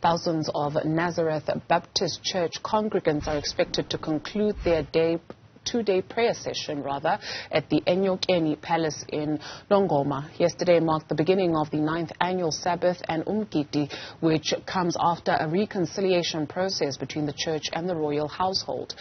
Thousands of Nazareth Baptist Church congregants are expected to conclude their two-day prayer session at the Enyokeni Palace in Nongoma. Yesterday marked the beginning of the 9th annual Sabbath and Umgidi, which comes after a reconciliation process between the church and the royal household.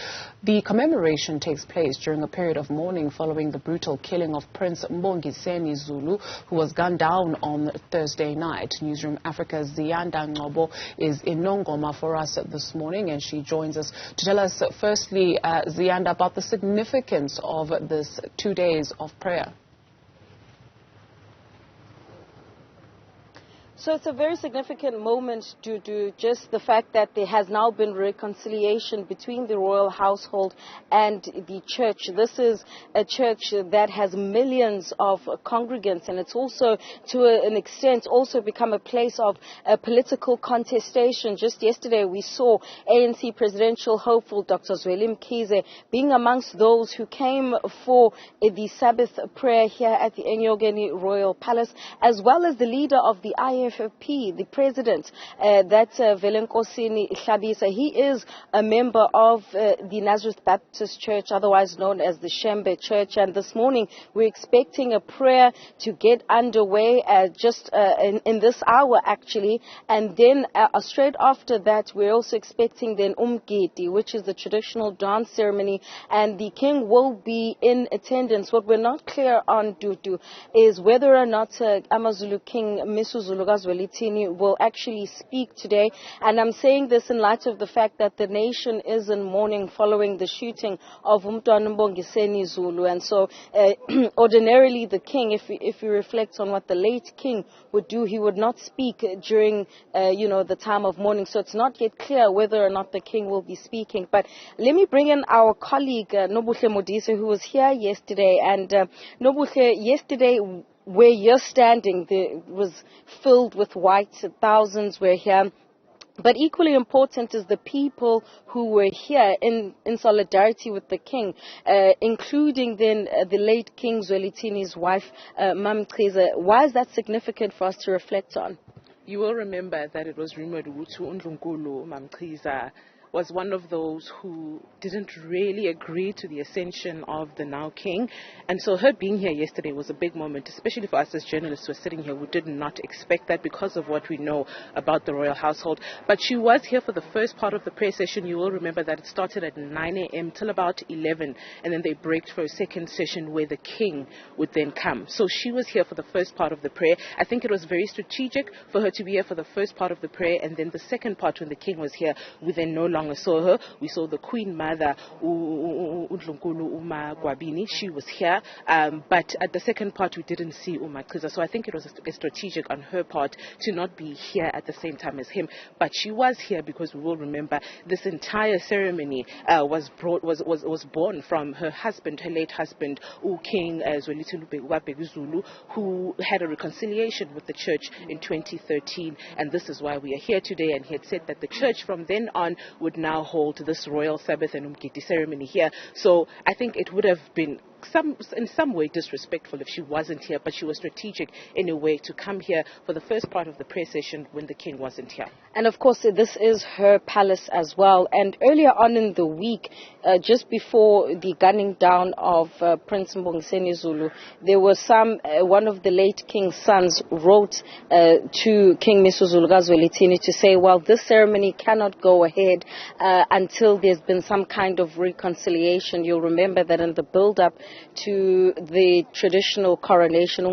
The commemoration takes place during a period of mourning following the brutal killing of Prince Nongoma Zulu, who was gunned down on Thursday night. Newzroom Afrika's Ziyanda Ngcobo is in Nongoma for us this morning, and she joins us to tell us firstly, Ziyanda, about the significance of this 2 days of prayer. So it's a very significant moment due to just the fact that there has now been reconciliation between the royal household and the church. This is a church that has millions of congregants, and it's also, to an extent, also become a place of political contestation. Just yesterday we saw ANC presidential hopeful Dr. Zweli Mkhize being amongst those who came for the Sabbath prayer here at the Enyokeni Royal Palace, as well as the leader of the IFFP, the president, that's Enyokeni Palace. He is a member of the Nazareth Baptist Church, otherwise known as the Shembe Church. And this morning we're expecting a prayer to get underway just in this hour, actually. And then straight after that, we're also expecting then Umgidi, which is the traditional dance ceremony, and the king will be in attendance. What we're not clear on, Dudu, is whether or not Amazulu King Misuzulu Zwelithini will actually speak today. And I'm saying this in light of the fact that the nation is in mourning following the shooting of Nongoma Zulu. And so ordinarily the king, if you reflect on what the late king would do, he would not speak during the time of mourning. So it's not yet clear whether or not the king will be speaking. But let me bring in our colleague Nobuhle Modise, who was here yesterday. And Nobuhle, yesterday where you're standing, it was filled with white. Thousands were here. But equally important is the people who were here in solidarity with the king, including then the late King Zwelithini's wife, Mam Mkhize. Why is that significant for us to reflect on? You will remember that it was rumored that Mam Mkhize was one of those who didn't really agree to the ascension of the now king. And so her being here yesterday was a big moment, especially for us as journalists who are sitting here who did not expect that because of what we know about the royal household. But she was here for the first part of the prayer session. You will remember that it started at 9 a.m. till about 11, and then they braked for a second session where the king would then come. So she was here for the first part of the prayer. I think it was very strategic for her to be here for the first part of the prayer, and then the second part, when the king was here, we then no longer saw her. We saw the Queen Mother, Gwabini. She was here, but at the second part we didn't see Mkhize. So I think it was a strategic on her part to not be here at the same time as him. But she was here because we will remember this entire ceremony was born from her husband, her late husband, King Zwelithini Zulu, who had a reconciliation with the church in 2013. And this is why we are here today. And he had said that the church from then on would now hold this royal Sabbath and Umgidi ceremony here. So I think it would have been in some way disrespectful if she wasn't here, but she was strategic in a way to come here for the first part of the prayer session when the king wasn't here. And of course this is her palace as well. And earlier on in the week, just before the gunning down of Prince Nongoma Zulu, there was one of the late king's sons wrote to King Misuzulu Zwelithini to say, well, this ceremony cannot go ahead until there's been some kind of reconciliation. You'll remember that in the build-up to the traditional coronation,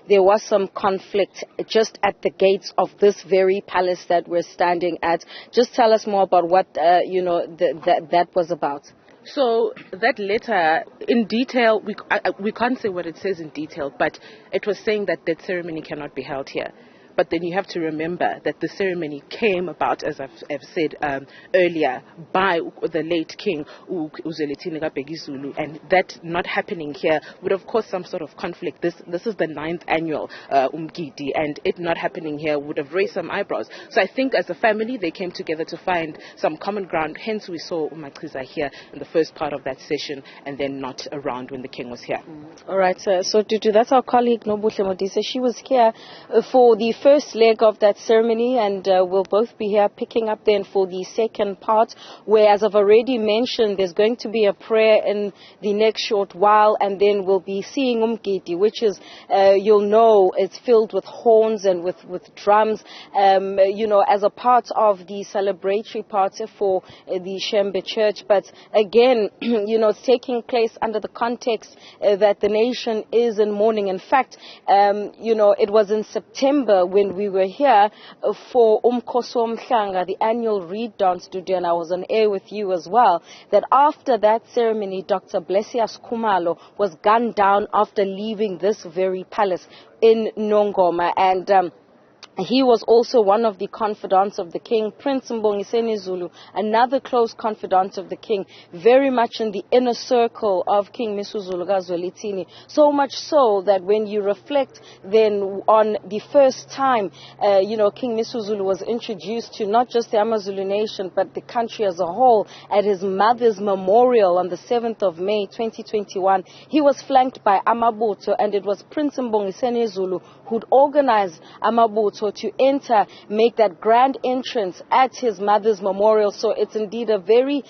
there was some conflict just at the gates of this very palace that we're standing at. Just tell us more about what that was about. So that letter, in detail, we can't say what it says in detail, but it was saying that that ceremony cannot be held here. But then you have to remember that the ceremony came about, as I've said earlier, by the late king Zwelithini Zulu, and that not happening here would have caused some sort of conflict. This is the 9th annual Umgidi, and it not happening here would have raised some eyebrows. So I think as a family they came together to find some common ground. Hence we saw Mkhize here in the first part of that session, and then not around when the king was here. All right, so Dudu, that's our colleague Nobuhle Modise. She was here for the first leg of that ceremony, and we'll both be here picking up then for the second part, where, as I've already mentioned, there's going to be a prayer in the next short while, and then we'll be seeing umgidi, which is, you'll know, it's filled with horns and with drums, as a part of the celebratory party for the Shembe Church. But again, it's taking place under the context that the nation is in mourning. In fact, it was in September when we were here for Ngcobo, the annual reed dance studio, and I was on air with you as well, that after that ceremony, Dr. Blessius Khumalo was gunned down after leaving this very palace in Nongoma. And he was also one of the confidants of the king, Prince Mbongiseni Zulu, another close confidant of the king, very much in the inner circle of King Misuzulu Zwelithini. So much so that when you reflect then on the first time, King Misuzulu was introduced to not just the Amazulu nation, but the country as a whole at his mother's memorial on the 7th of May, 2021, he was flanked by Amabutho, and it was Prince Mbongiseni Zulu who'd organized Amabutho to enter, make that grand entrance at his mother's memorial. So it's indeed a very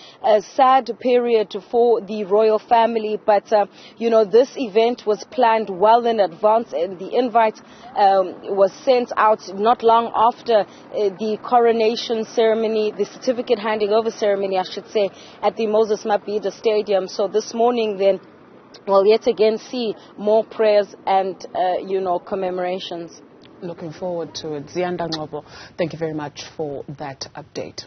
sad period for the royal family. But, this event was planned well in advance, and the invite was sent out not long after the coronation ceremony, the certificate handing over ceremony, I should say, at the Moses Mabhida Stadium. So this morning then, we'll yet again see more prayers and, commemorations. Looking forward to it. Ziyanda, Ngcobo, thank you very much for that update.